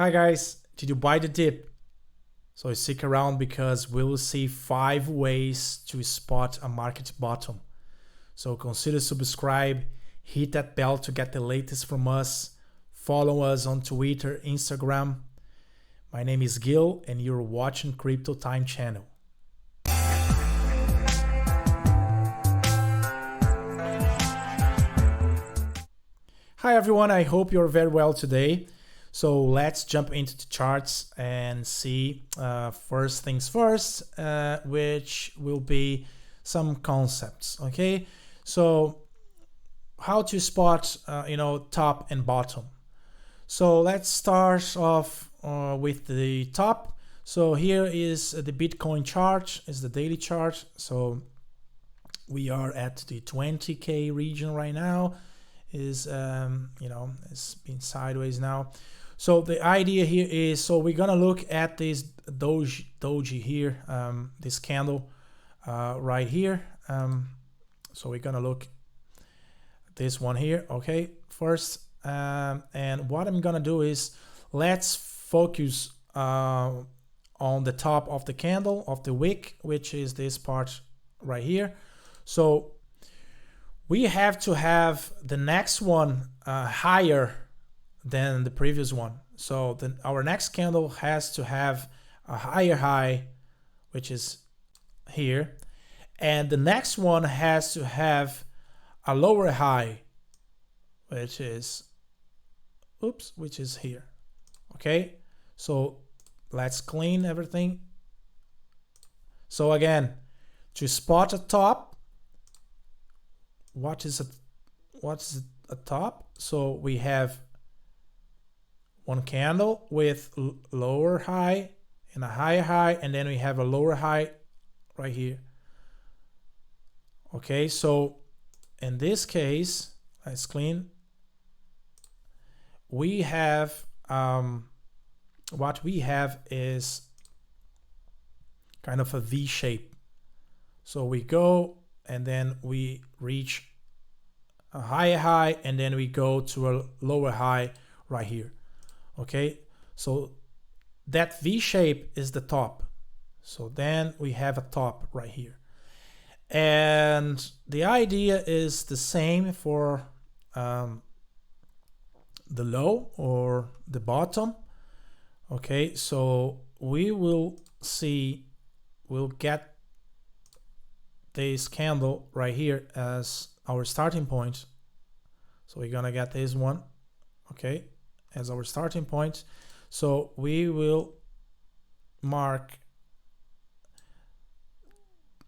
Hi guys, did you buy the dip? So stick around because we will see 5 ways to spot a market bottom. So consider subscribe, hit that bell to get the latest from us, follow us on Twitter, Instagram. My name is Gil and you're watching Crypto Time channel. Hi everyone, I hope you're very well today. So let's jump into the charts and see first things first, which will be some concepts. Okay, so how to spot top and bottom. So let's start off with the top. So here is the Bitcoin chart, is the daily chart. So we are at the 20K region right now. Is it's been sideways now. So the idea here is, so we're gonna look at this doji here, this candle right here. So we're gonna look at this one here, okay, first. And what I'm gonna do is, let's focus on the top of the candle, of the wick, which is this part right here. So we have to have the next one higher than the previous one. So our next candle has to have a higher high, which is here. And the next one has to have a lower high, which is here. Okay, so let's clean everything. So again, to spot a top, what's a top? So we have one candle with lower high and a higher high, and then we have a lower high right here. Okay, so in this case, let's clean. We have what we have is kind of a V shape. So we go and then we reach a higher high, and then we go to a lower high right here. Okay, so that V shape is the top. So then we have a top right here. And the idea is the same for the low or the bottom. Okay, so we will see, we'll get this candle right here as our starting point. So we're gonna get this one, okay, as our starting point. So we will mark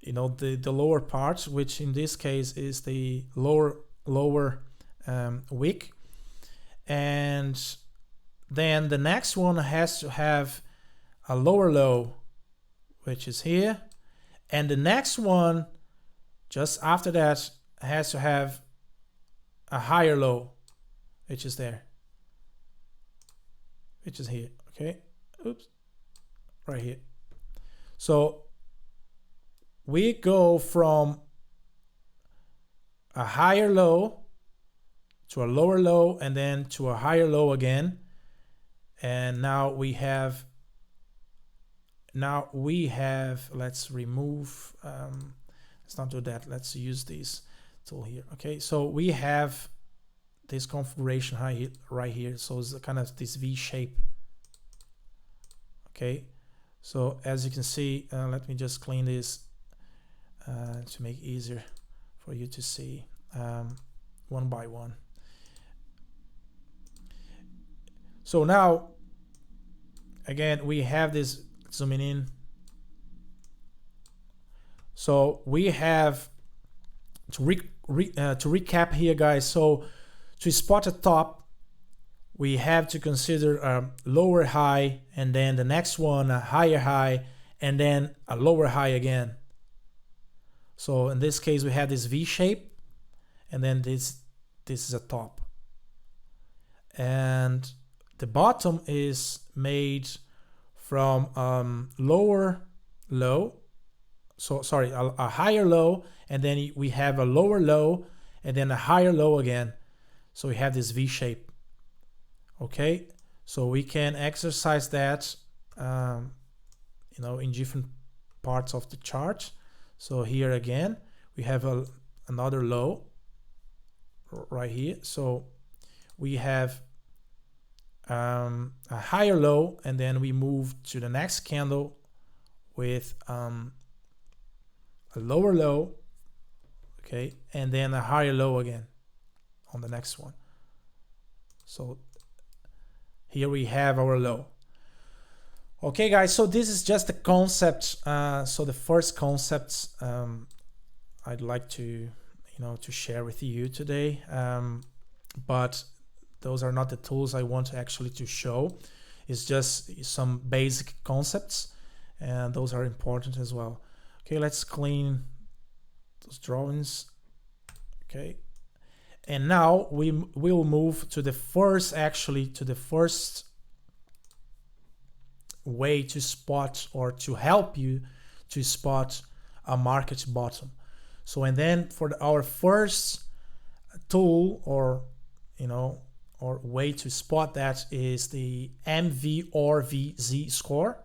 the lower part, which in this case is the lower wick, and then the next one has to have a lower low, which is here, and the next one just after that has to have a higher low, which is there, which is here. Okay, oops, right here. So we go from a higher low to a lower low, and then to a higher low again, and now we have let's remove let's not do that, let's use this tool here. Okay, so we have this configuration right here. So it's kind of this V shape. Okay, so as you can see, let me just clean this to make it easier for you to see one by one. So now again we have this, zooming in. So we have to recap here, guys. So to spot a top, we have to consider a lower high, and then the next one a higher high, and then a lower high again. So in this case we have this V shape, and then this is a top, and the bottom is made from lower low. So sorry, a higher low, and then we have a lower low, and then a higher low again. So we have this V shape. Okay, So we can exercise that in different parts of the chart. So here again we have another low right here. So we have a higher low, and then we move to the next candle with a lower low, okay, and then a higher low again on the next one. So here we have our low. Okay guys, so this is just the concept. So the first concepts I'd like to to share with you today, but those are not the tools I want actually to show. It's just some basic concepts, and those are important as well. Okay, let's clean those drawings. Okay, and now we will move to the first way to spot, or to help you to spot a market bottom. So, and then for our first tool, or or way to spot that, is the MVRV Z-Score.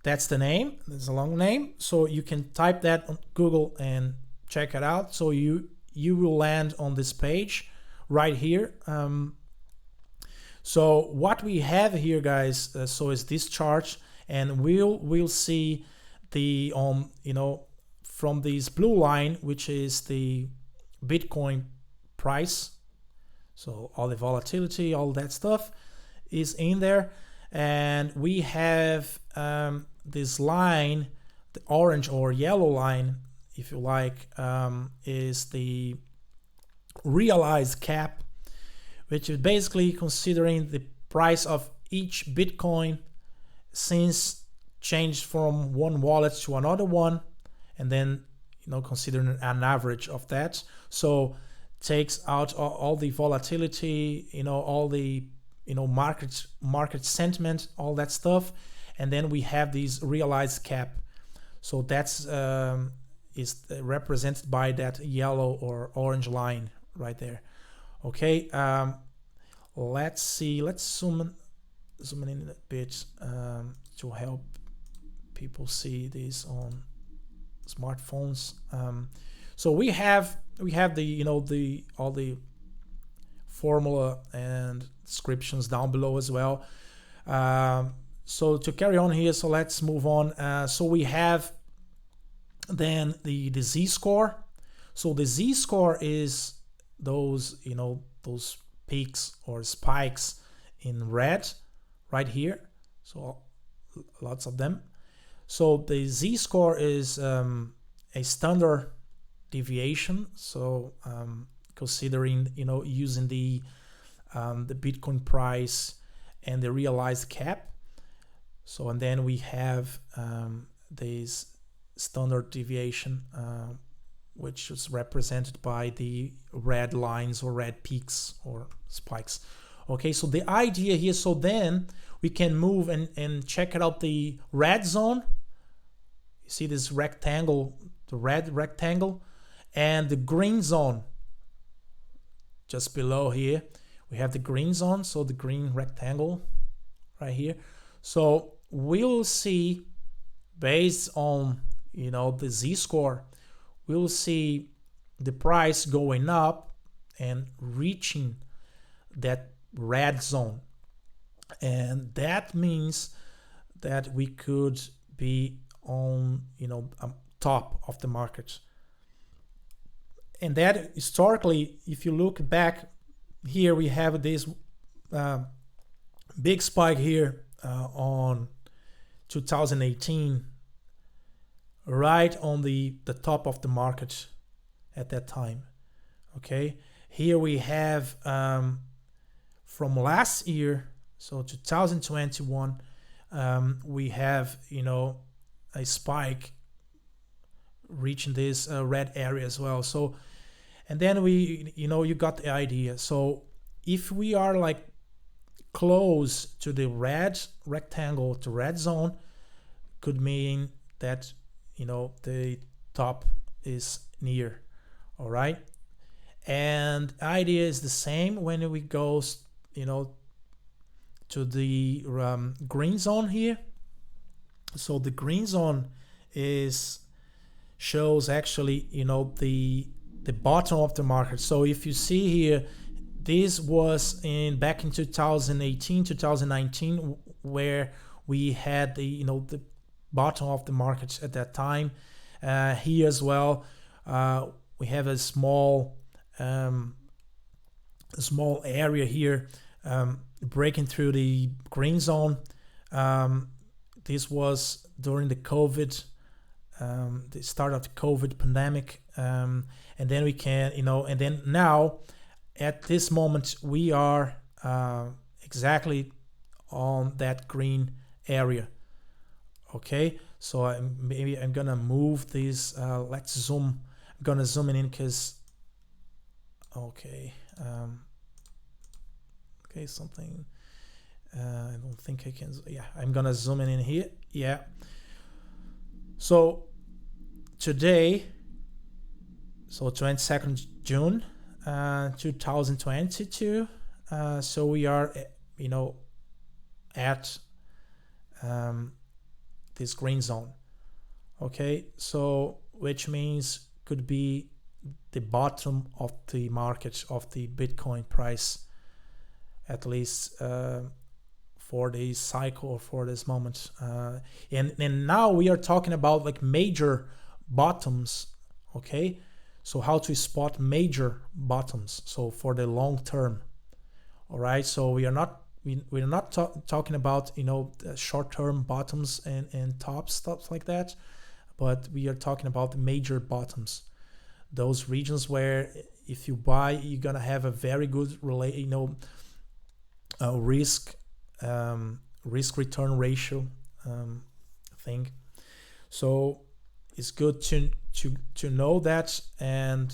That's the name. It's a long name, so you can type that on Google and check it out. So you will land on this page right here. So what we have here, guys, so is this chart, and we'll see the from this blue line, which is the Bitcoin price. So all the volatility, all that stuff is in there, and we have this line, the orange or yellow line, if you like, is the realized cap, which is basically considering the price of each Bitcoin since changed from one wallet to another one, and then considering an average of that. So takes out all the volatility, all the market sentiment, all that stuff, and then we have these realized cap. So that's is represented by that yellow or orange line right there. Okay, let's see. Let's zoom in a bit to help people see this on smartphones. So we have the all the formula and descriptions down below as well. So to carry on here, so let's move on. So we have then the Z-Score. So the Z-Score is those those peaks or spikes in red right here. So lots of them. So the Z-Score is a standard deviation. So considering using the Bitcoin price and the realized cap. So, and then we have this standard deviation, which is represented by the red lines or red peaks or spikes. Okay, so the idea here, so then we can move and check out the red zone. You see this rectangle, the red rectangle, and the green zone just below here. We have the green zone, so the green rectangle right here. So we'll see, based on the Z-Score, we'll see the price going up and reaching that red zone, and that means that we could be on top of the market. And that historically, if you look back here, we have this big spike here on 2018, right on the top of the market at that time. Okay, here we have from last year, so 2021, we have a spike reaching this red area as well. So, and then we you got the idea. So if we are like close to the red rectangle, to red zone, could mean that the top is near. All right, and idea is the same when we go to the green zone here. So the green zone shows actually, you know, the bottom of the market. So if you see here, this was back in 2018, 2019, where we had the bottom of the market at that time. Here as well, we have a small area here breaking through the green zone. This was during the COVID, the start of the COVID pandemic, and then we can, and then now at this moment we are exactly on that green area. Okay, so I'm gonna move this. Let's zoom. I'm gonna zoom in because. Okay. Okay, something. I don't think I can. Yeah, I'm gonna zoom in here. Yeah. So today, so 22nd June, 2022. So we are, at this green zone. Okay, so which means could be the bottom of the market of the Bitcoin price, at least for this cycle or for this moment. And now we are talking about like major bottoms. Okay, so how to spot major bottoms, so for the long term. All right, so we're not talking about short-term bottoms and tops, stuff like that, but we are talking about the major bottoms, those regions where if you buy, you're gonna have a very good risk return ratio thing. So it's good to know that and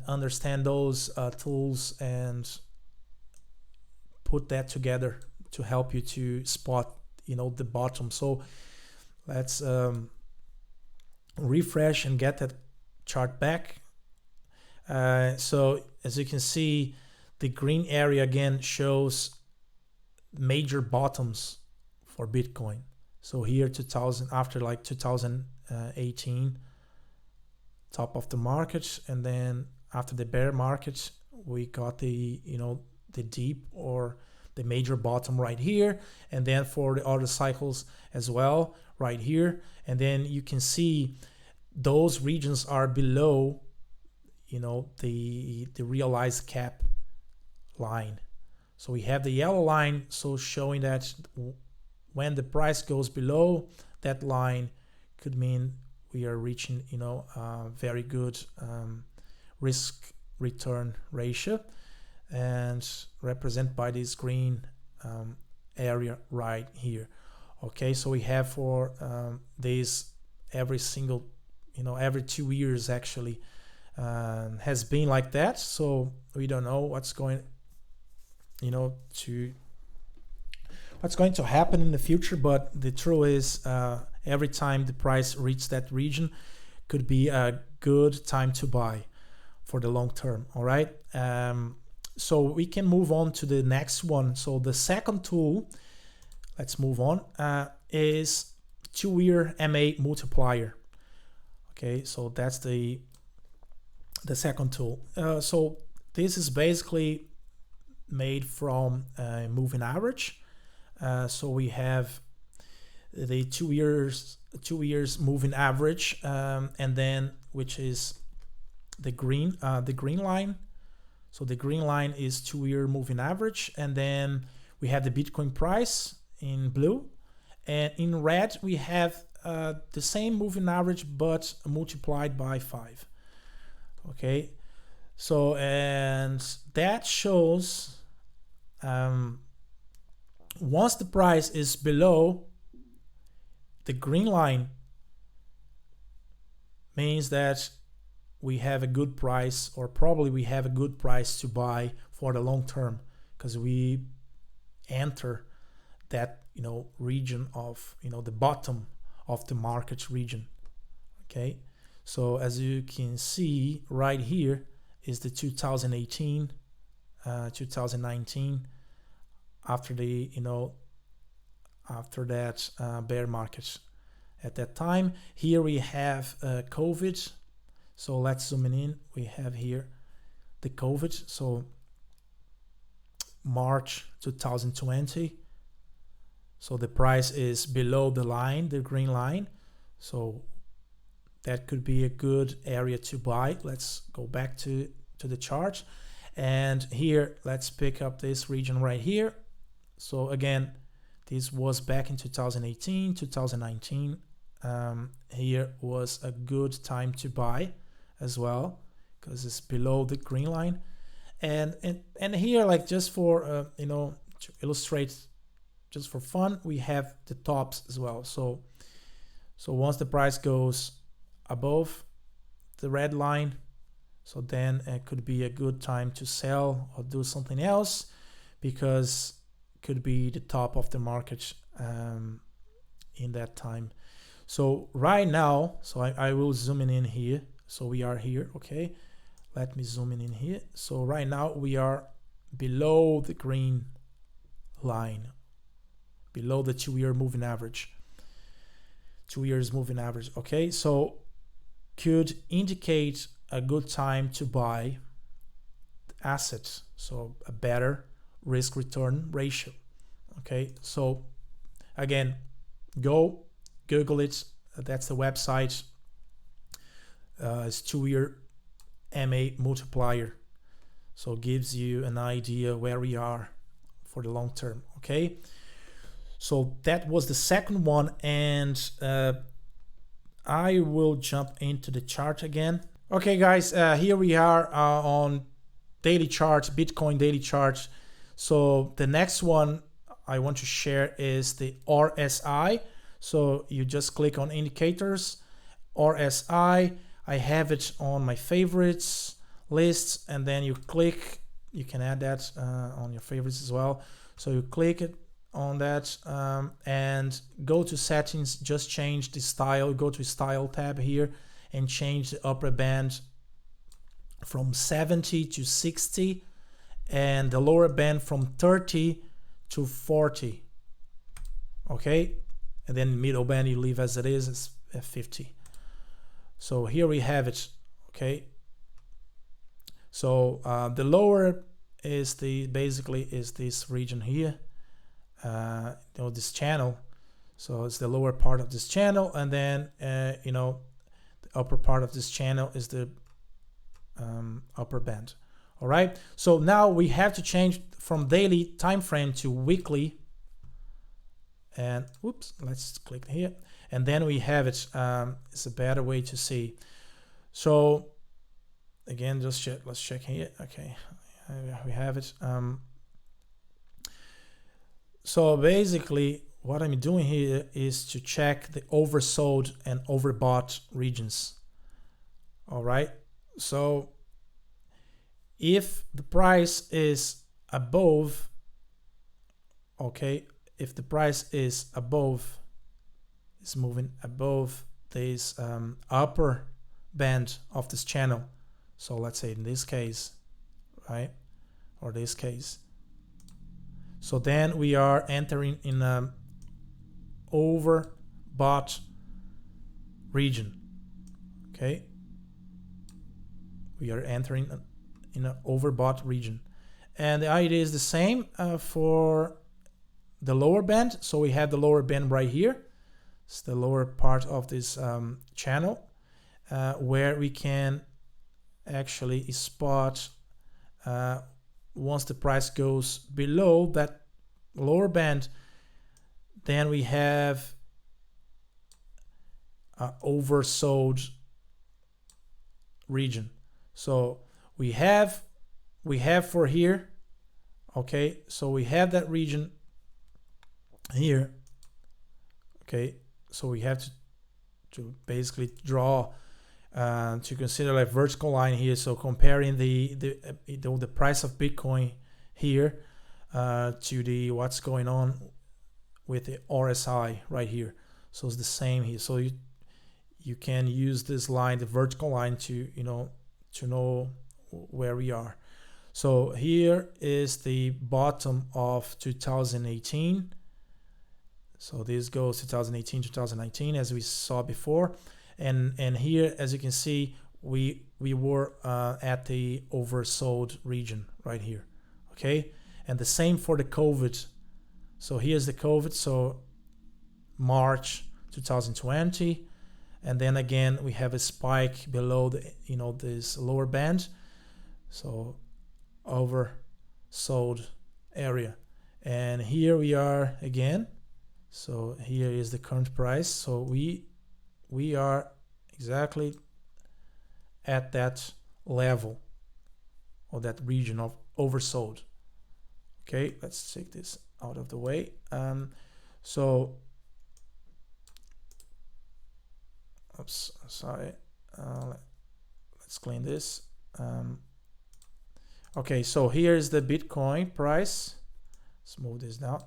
understand those tools and put that together to help you to spot the bottom. So let's refresh and get that chart back. So as you can see, the green area again shows major bottoms for Bitcoin. So here 2000, after like 2018, top of the market, and then after the bear market we got the the deep or the major bottom right here, and then for the other cycles as well right here. And then you can see those regions are below the realized cap line. So we have the yellow line, so showing that when the price goes below that line could mean we are reaching very good risk return ratio, and represented by this green area right here. Okay, so we have for this every single every 2 years actually has been like that. So we don't know what's going to happen in the future, but the truth is every time the price reaches that region could be a good time to buy for the long term. All right, so we can move on to the next one. So the second tool, let's move on, is Year MA Multiplier. Okay, so that's the second tool. So this is basically made from moving average. So we have the 2 years moving average, and then which is the green line. So the green line is 2 year moving average, and then we have the Bitcoin price in blue, and in red we have the same moving average but multiplied by 5. Okay, so and that shows once the price is below the green line, means that we have a good price, or probably we have a good price to buy for the long term, because we enter that region of the bottom of the market region. Okay, so as you can see right here is the 2018 2019 after the after that bear market at that time. Here we have COVID. So let's zoom in. We have here the COVID. So March 2020. So the price is below the line, the green line. So that could be a good area to buy. Let's go back to the chart. And here, let's pick up this region right here. So again, this was back in 2018, 2019. Here was a good time to buy as well, because it's below the green line. And here, like, just for to illustrate, just for fun, we have the tops as well. So once the price goes above the red line, so then it could be a good time to sell or do something else, because it could be the top of the market in that time. So right now, so I will zoom in here. So we are here, okay? Let me zoom in here. So right now we are below the green line, below the 2-year moving average. 2 years moving average, okay? So could indicate a good time to buy assets, so a better risk return ratio, okay? So again, go Google it. That's the website. It's 2-year MA Multiplier. So it gives you an idea where we are for the long term, okay? So that was the second one, and I will jump into the chart again. Okay, guys, here we are on daily charts, Bitcoin daily charts. So the next one I want to share is the RSI. So you just click on indicators, RSI. I have it on my favorites list, and then you click, you can add that on your favorites as well. So you click it on that and go to settings, just change the style, go to style tab here and change the upper band from 70 to 60 and the lower band from 30 to 40. Okay, and then middle band you leave as it is, it's at 50. So here we have it. Okay, so the lower is basically this region here, this channel. So it's the lower part of this channel, and then the upper part of this channel is the upper band. All right, so now we have to change from daily time frame to weekly, and oops, let's click here, and then we have it. It's a better way to see. So again, just check, let's check here. Okay, we have it. So basically what I'm doing here is to check the oversold and overbought regions. All right, so if the price is above, okay, if the price is above, is moving above this upper band of this channel, so let's say in this case, right, or this case, so then we are entering in a overbought region. Okay, we are entering in an overbought region, and the idea is the same for the lower band. So we have the lower band right here. It's the lower part of this channel where we can actually spot once the price goes below that lower band, then we have oversold region. So we have for here, okay, so we have that region here. Okay, so we have to basically draw to consider like vertical line here. So comparing the price of Bitcoin here to the what's going on with the RSI right here. So it's the same here. So you can use this line, the vertical line, to to know where we are. So here is the bottom of 2018. So this goes 2018, 2019, as we saw before. And here, as you can see, we were at the oversold region right here. Okay, and the same for the COVID. So here's the COVID. So March 2020, and then again we have a spike below the this lower band. So oversold area, and here we are again. So here is the current price. So we are exactly at that level or that region of oversold. Okay, let's take this out of the way. So oops, sorry, let's clean this. Okay, so here's the Bitcoin price. Let's move this down.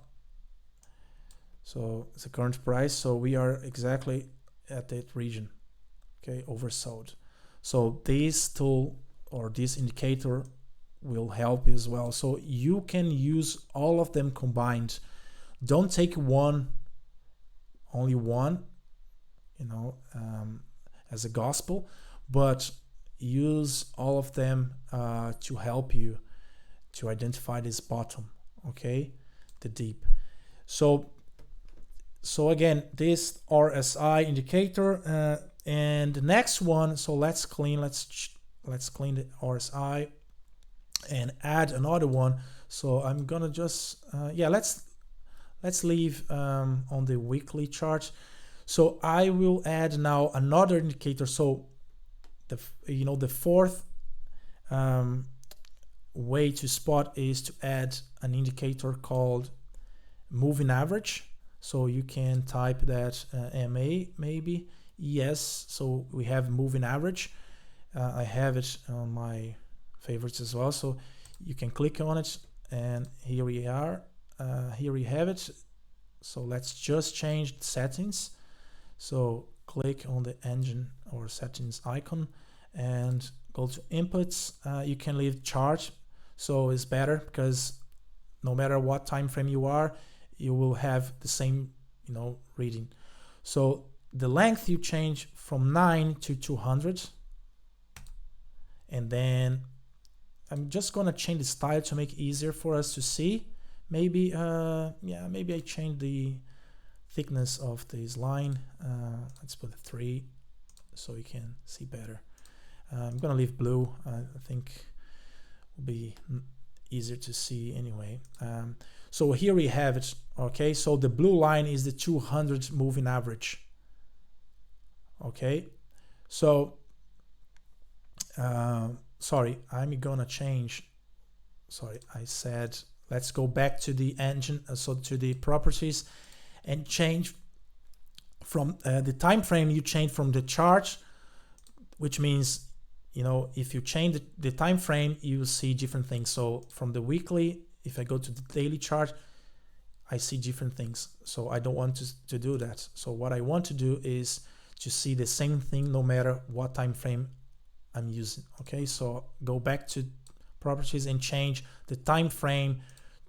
So it's the current price. So we are exactly at that region. Okay, oversold. So this tool or this indicator will help as well. So you can use all of them combined. Don't take one, only one, as a gospel, but use all of them to help you to identify this bottom, okay, the deep. So again, this RSI indicator, and the next one. So let's clean the RSI and add another one. So I'm gonna just let's leave on the weekly chart. So I will add now another indicator. So the fourth way to spot is to add an indicator called moving average. So you can type that MA maybe. Yes, so we have moving average. I have it on my favorites as well. So you can click on it, and here we are. Here we have it. So let's just change the settings. So click on the engine or settings icon and go to inputs. You can leave chart, so it's better because no matter what time frame you are, you will have the same reading. So the length you change from 9 to 200, and then I'm just gonna change the style to make it easier for us to see. Maybe maybe I change the thickness of this line. Let's put 3 so you can see better. I'm gonna leave blue. I think will be easier to see anyway. So here we have it. Okay, so the blue line is the 200 moving average. Okay, so sorry, I'm gonna change. Sorry, I said let's go back to the engine, so to the properties, and change from the time frame. You change from the chart, which means if you change the time frame, you will see different things. So from the weekly, if I go to the daily chart, I see different things. So I don't want to do that. So what I want to do is to see the same thing no matter what time frame I'm using. Okay, so go back to properties and change the time frame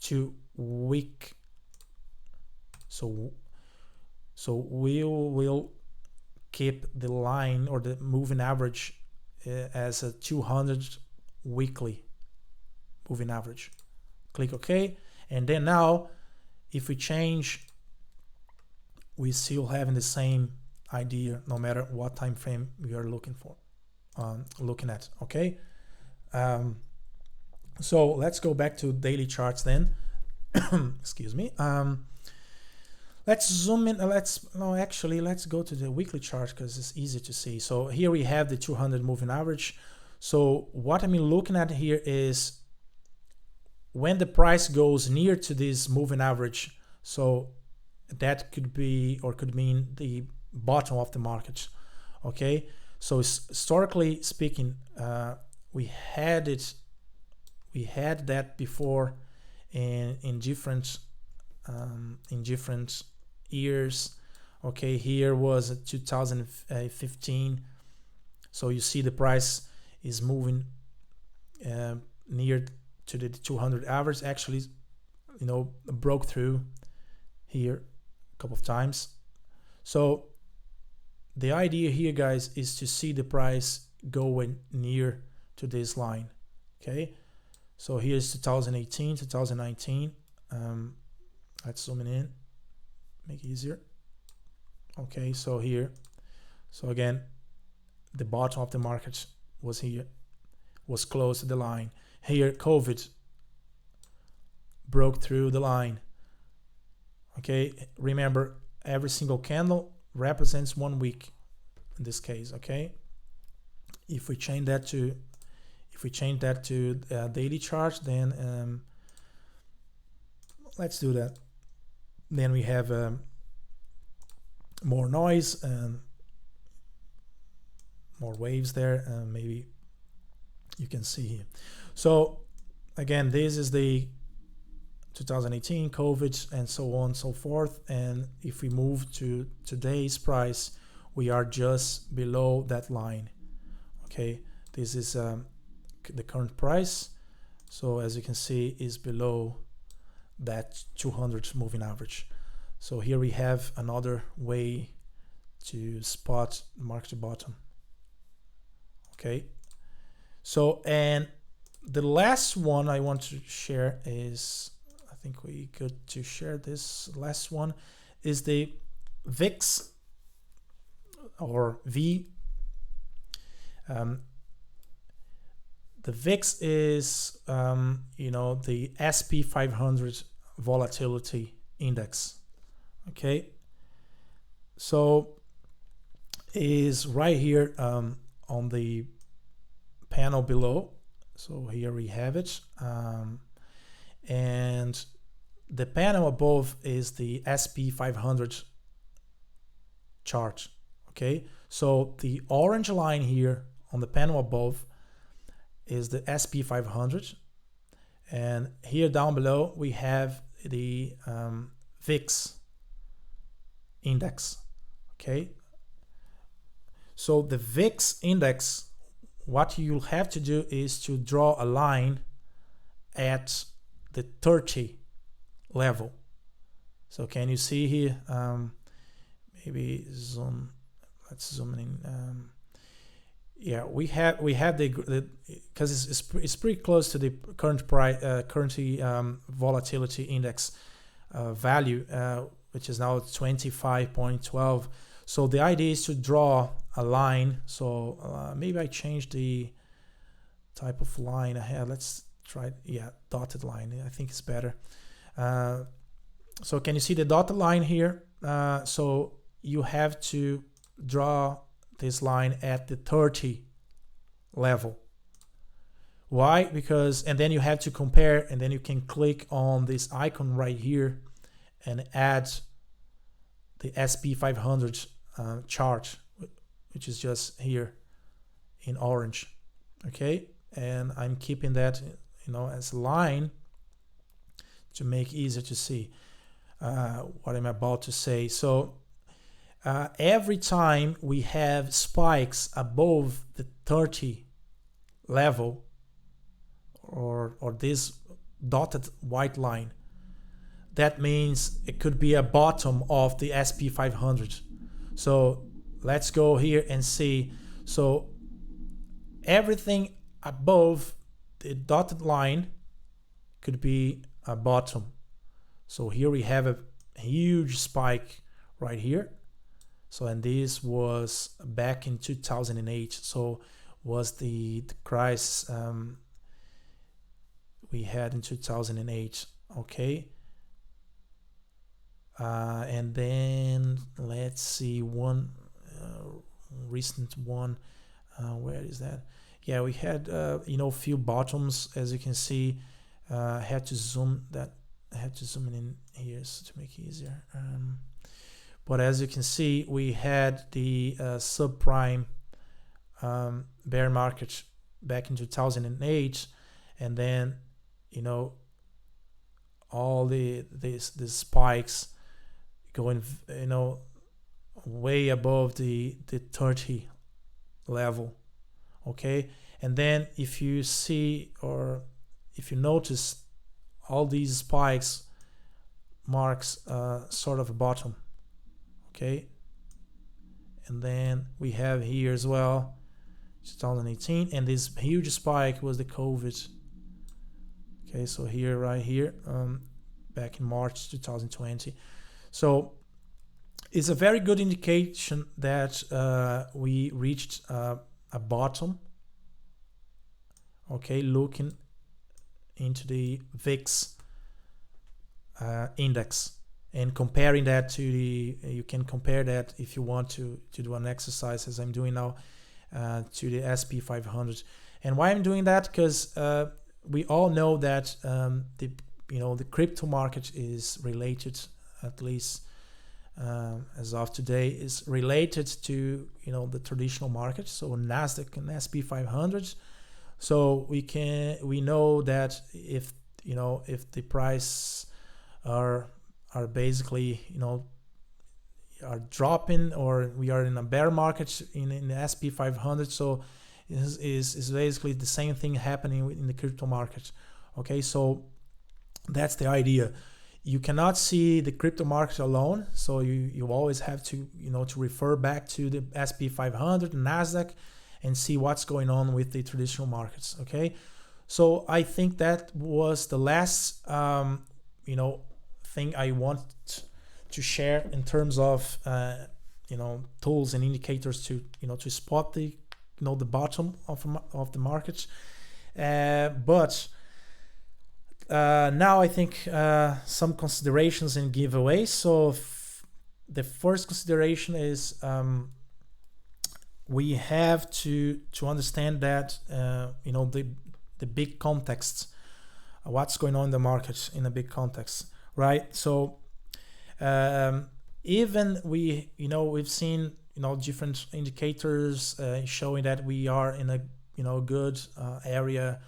to week. So we will keep the line or the moving average as a 200 weekly moving average. Click OK, and then now if we change, we still having the same idea no matter what time frame we are looking at. Okay, so let's go back to daily charts then. Excuse me. Let's zoom in. Let's go to the weekly chart because it's easy to see. So here we have the 200 moving average. So what I'm looking at here is when the price goes near to this moving average. So that could be or could mean the bottom of the market. Okay, so historically speaking, we had that before in different years. Okay, here was 2015. So you see the price is moving near to the 200 average, actually, broke through here a couple of times. So the idea here, guys, is to see the price going near to this line. Okay, so here's 2018, 2019. Let's zoom in, make it easier. Okay, so here, so again, the bottom of the market was here, was close to the line. Here, COVID broke through the line. Okay, remember, every single candle represents 1 week in this case. Okay, if we change that to daily chart, then let's do that. Then we have more noise and more waves there, and maybe you can see here. So again, this is the 2018, COVID, and so on and so forth. And if we move to today's price, we are just below that line. Okay, this is the current price. So as you can see, is below that 200 moving average. So here we have another way to spot market bottom. Okay, so, and the last one I want to share is, I think we good to share this last one, is the VIX or V. The VIX is the SP 500 volatility index. Okay, so is right here on the panel below. So here we have it, and the panel above is the SP 500 chart. Okay, so the orange line here on the panel above is the SP 500, and here down below we have the VIX index. Okay, so the VIX index, what you'll have to do is to draw a line at the 30 level. So can you see here? Maybe zoom. Let's zoom in. Yeah, we have the because it's pretty close to the current price, currency volatility index value, which is now 25.12. So the idea is to draw a line. So maybe I changed the type of line I had. Let's try, yeah, dotted line. I think it's better. So can you see the dotted line here? So you have to draw this line at the 30 level. Why? Because, and then you have to compare, and then you can click on this icon right here and add the SP 500 chart, which is just here in orange. Okay, and I'm keeping that as a line to make it easier to see what I'm about to say. So every time we have spikes above the 30 level, or this dotted white line, that means it could be a bottom of the SP 500. So let's go here and see. So everything above the dotted line could be a bottom. So here we have a huge spike right here. So, and this was back in 2008. So was the crisis we had in 2008. Okay. And then let's see one recent one. Where is that? Yeah, we had few bottoms, as you can see. I had to zoom in here to make it easier. But as you can see, we had the subprime bear market back in 2008, and then all the spikes going way above the 30 level. Okay, and then if you see, or if you notice, all these spikes marks sort of a bottom. Okay, and then we have here as well 2018, and this huge spike was the COVID. Okay, so here, right here, back in March 2020. So it's a very good indication that we reached a bottom. Okay, looking into the VIX index and comparing that to the, you can compare that if you want to do an exercise as I'm doing now to the SP 500. And why I'm doing that, because we all know that the crypto market is related, at least as of today, is related to the traditional market, so Nasdaq and SP 500. So we know that if the price are basically are dropping, or we are in a bear market in the SP 500, so is basically the same thing happening in the crypto market. Okay, so that's the idea. You cannot see the crypto market alone, so you always have to to refer back to the SP 500 and Nasdaq and see what's going on with the traditional markets. Okay, so I think that was the last thing I want to share in terms of tools and indicators to to spot the the bottom of the market. But now I think some considerations and giveaways. So the first consideration is we have to understand that the big context, what's going on in the market in a big context, right? So even we've seen different indicators showing that we are in a good area,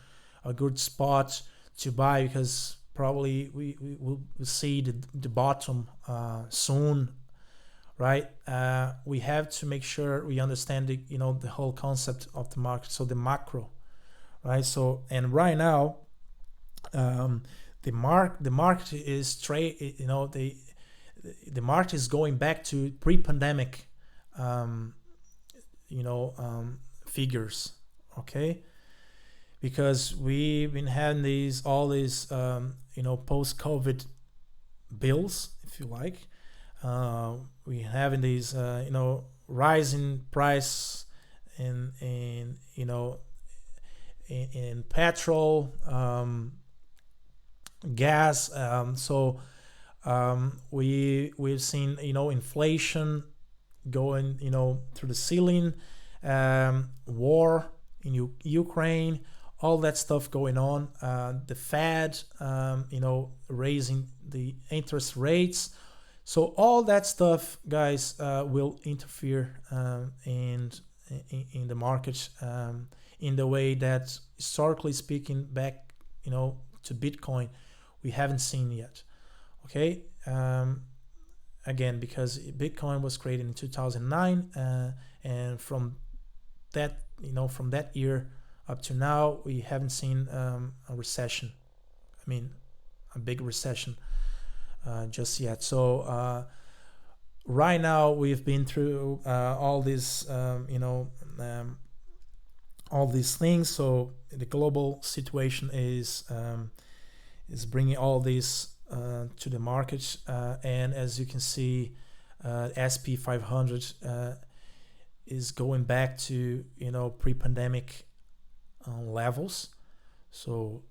a good spot to buy, because probably we will see the bottom soon, right? We have to make sure we understand the whole concept of the market, so the macro, right? So, and right now the market is the market is going back to pre-pandemic figures, okay? Because we've been having all these post-COVID bills, if you like. We having these rising price in petrol, gas. So we've seen inflation going through the ceiling, war in Ukraine, all that stuff going on. The Fed raising the interest rates. So all that stuff, guys, will interfere in the market in the way that, historically speaking, back to Bitcoin, we haven't seen yet. Okay, again, because Bitcoin was created in 2009, and from that from that year up to now, we haven't seen a recession. I mean, a big recession just yet. So right now we've been through all these all these things. So the global situation is bringing all this to the market, and as you can see, SP 500 is going back to pre-pandemic levels. So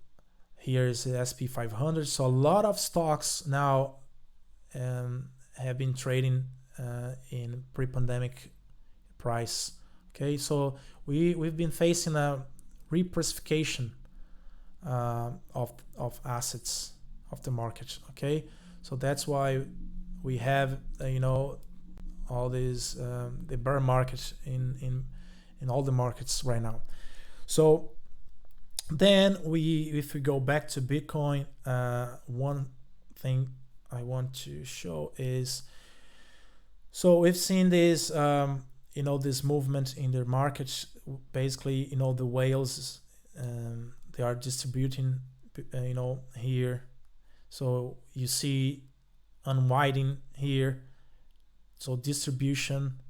here is the SP 500. So a lot of stocks now have been trading in pre-pandemic price. Okay, so we've been facing a repricification of assets of the market. Okay, so that's why we have all these the bear market in all the markets right now. So then if we go back to Bitcoin, one thing I want to show is, so we've seen this this movement in the market. Basically the whales, they are distributing here. So you see unwinding here. So distribution,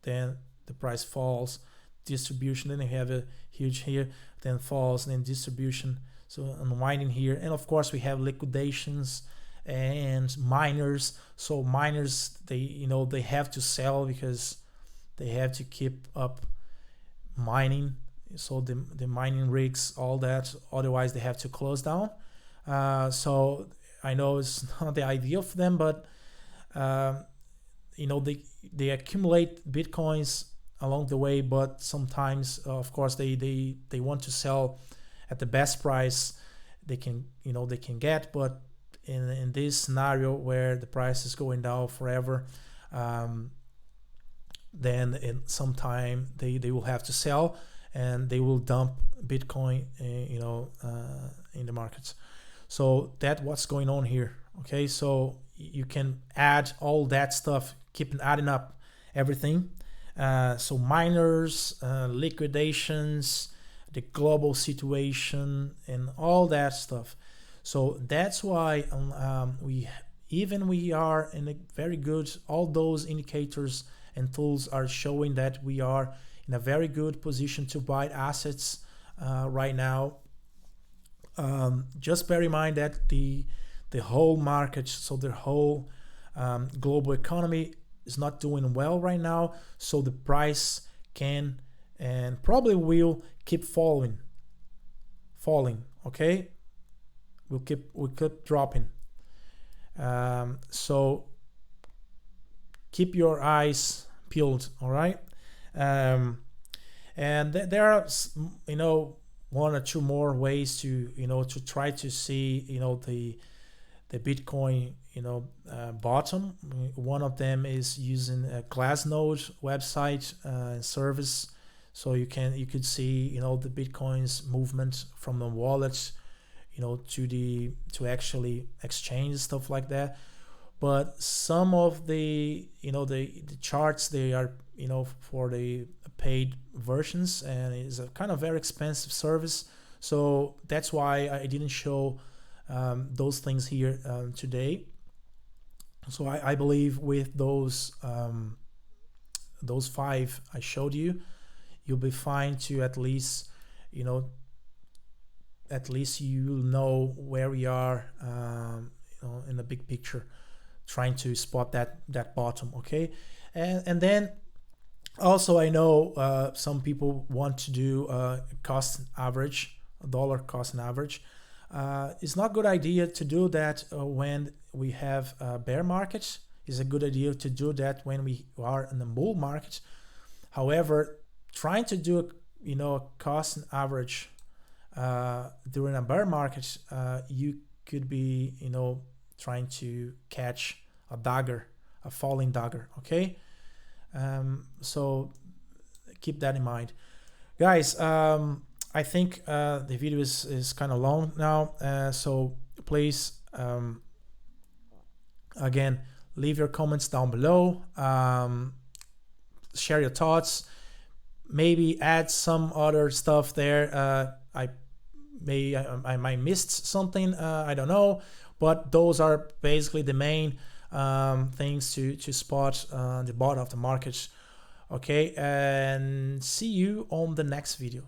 then the price falls, distribution, then you have a huge here, then falls, then distribution. So unwinding here, and of course we have liquidations and miners. So miners, they have to sell because they have to keep up mining. So the mining rigs, all that, otherwise they have to close down. So I know it's not the ideal for them, but they accumulate bitcoins along the way, but sometimes of course they want to sell at the best price they can get. But in this scenario where the price is going down forever, then in some time they will have to sell, and they will dump Bitcoin in the markets. So that's what's going on here. Okay, so you can add all that stuff, keep adding up everything. So miners, liquidations, the global situation, and all that stuff. So that's why we are in a very good, all those indicators and tools are showing that we are in a very good position to buy assets right now. Just bear in mind that the whole market, so the whole global economy is not doing well right now, so the price can and probably will keep falling. Okay, we'll keep dropping. So keep your eyes peeled. All right. And there are one or two more ways to to try to see the Bitcoin bottom. One of them is using a Glassnode website service, so you could see the Bitcoin's movement from the wallet to actually exchange, stuff like that. But some of the the charts, they are for the paid versions, and it's a kind of very expensive service, so that's why I didn't show those things here today. So I believe with those 5 I showed you, you'll be fine to at least you'll know where we are in the big picture, trying to spot that bottom. Okay, and then also I know some people want to do cost average, dollar cost average. It's not a good idea to do that when we have bear markets. It's a good idea to do that when we are in the bull market. However, trying to do a cost average during a bear market, you could be trying to catch a falling dagger. Okay, so keep that in mind, guys. I think the video is kind of long now, so please again leave your comments down below, share your thoughts, maybe add some other stuff there. I might missed something, I don't know, but those are basically the main things to spot the bottom of the market. Okay, and see you on the next video.